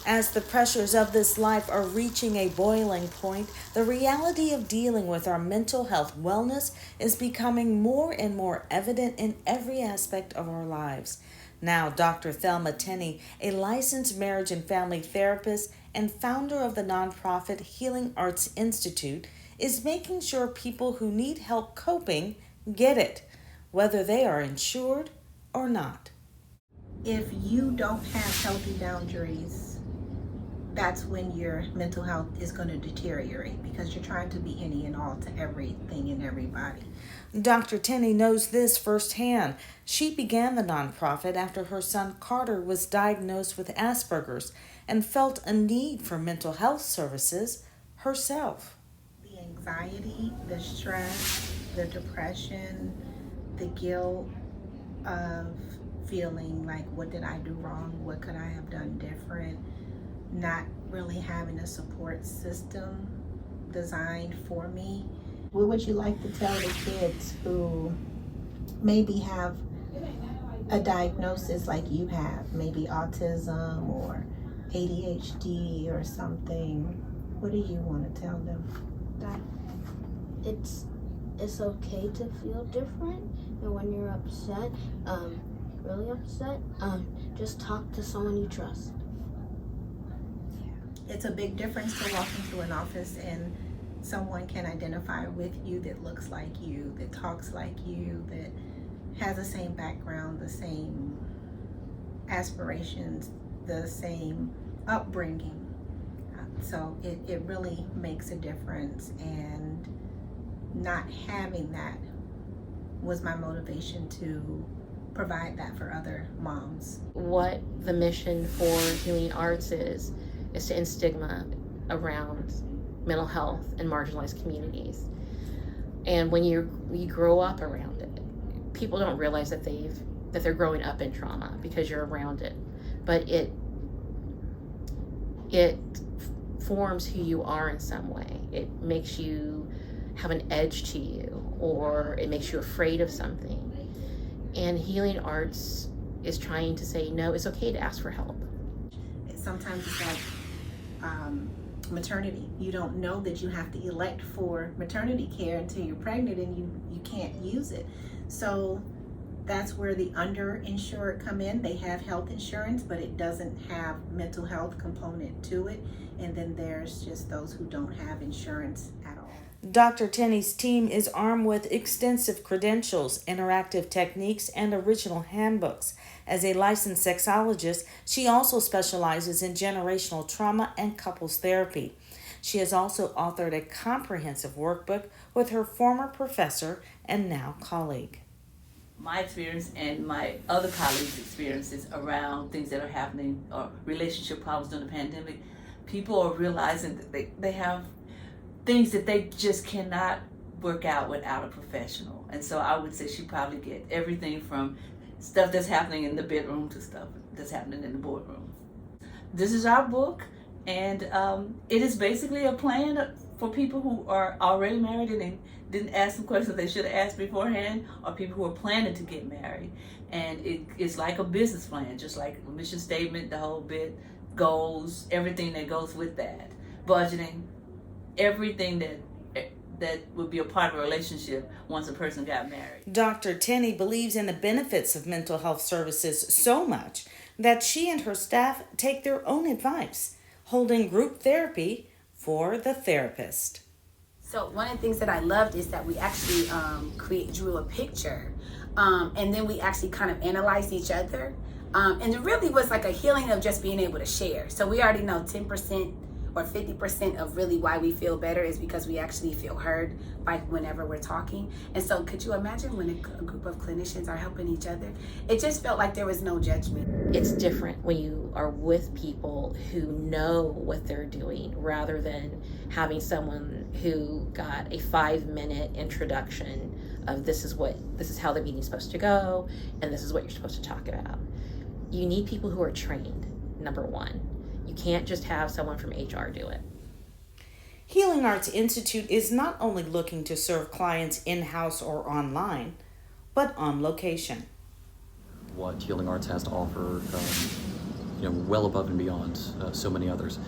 As the pressures of this life are reaching a boiling point, the reality of dealing with our mental health wellness is becoming more and more evident in every aspect of our lives. Now, Dr. ThelmaTennie, a licensed marriage and family therapist and founder of the nonprofit Healing Arts Institute, is making sure people who need help coping get it, whether they are insured or not. If you don't have healthy boundaries, that's when your mental health is going to deteriorate because you're trying to be any and all to everything and everybody. Dr. Tenney knows this firsthand. She began the nonprofit after her son Carter was diagnosed with Asperger's and felt a need for mental health services herself. The anxiety, the stress, the depression, the guilt of feeling like, what did I do wrong? What could I have done different? Not really having a support system designed for me. What would you like to tell the kids who maybe have a diagnosis like you have, maybe autism or ADHD or something? What do you want to tell them? That it's okay to feel different, and when you're upset, really upset, just talk to someone you trust. It's a big difference to walk into an office and someone can identify with you that looks like you, that talks like you, that has the same background, the same aspirations, the same upbringing. So it really makes a difference, and not having that was my motivation to provide that for other moms. What the mission for Healing Arts is to end stigma around mental health in marginalized communities. And when you grow up around it, people don't realize that they're growing up in trauma because you're around it. But it forms who you are in some way. It makes you have an edge to you, or it makes you afraid of something. And Healing Arts is trying to say, no, it's okay to ask for help. Sometimes it's like maternity. You don't know that you have to elect for maternity care until you're pregnant, and you can't use it. So that's where the underinsured come in. They have health insurance, but it doesn't have mental health component to it. And then there's just those who don't have insurance at all. Dr. Tenney's team is armed with extensive credentials, interactive techniques, and original handbooks. As a licensed sexologist, she also specializes in generational trauma and couples therapy. She has also authored a comprehensive workbook with her former professor and now colleague. My experience and my other colleagues' experiences around things that are happening or relationship problems during the pandemic, people are realizing that they have things that they just cannot work out without a professional. And so I would say she probably get everything from stuff that's happening in the bedroom to stuff that's happening in the boardroom. This is our book, and it is basically a plan for people who are already married and didn't ask some questions they should have asked beforehand, or people who are planning to get married. And it's like a business plan, just like a mission statement, the whole bit, goals, everything that goes with that, budgeting, everything that would be a part of a relationship once a person got married. Dr. Tenney believes in the benefits of mental health services so much that she and her staff take their own advice, holding group therapy for the therapist. So one of the things that I loved is that we actually drew a picture, and then we actually kind of analyzed each other. And it really was like a healing of just being able to share. So we already know 10% or 50% of really why we feel better is because we actually feel heard by whenever we're talking. And so could you imagine when a group of clinicians are helping each other? It just felt like there was no judgment. It's different when you are with people who know what they're doing rather than having someone who got a 5-minute introduction of this is how the meeting's supposed to go and this is what you're supposed to talk about. You need people who are trained, number one. You can't just have someone from HR do it. Healing Arts Institute is not only looking to serve clients in-house or online, but on location. What Healing Arts has to offer well above and beyond so many others,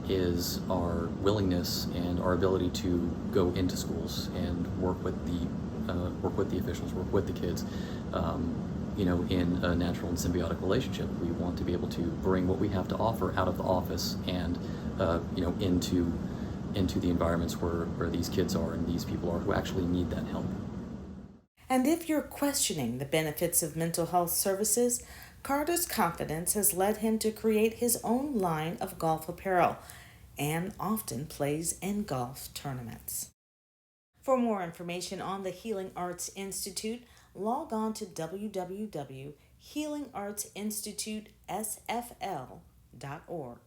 is our willingness and our ability to go into schools and work with the officials, work with the kids, in a natural and symbiotic relationship. We want to be able to bring what we have to offer out of the office and into the environments where these kids are and these people are who actually need that help. And if you're questioning the benefits of mental health services, Carter's confidence has led him to create his own line of golf apparel and often plays in golf tournaments. For more information on the Healing Arts Institute, log on to www.healingartsinstitutesfl.org.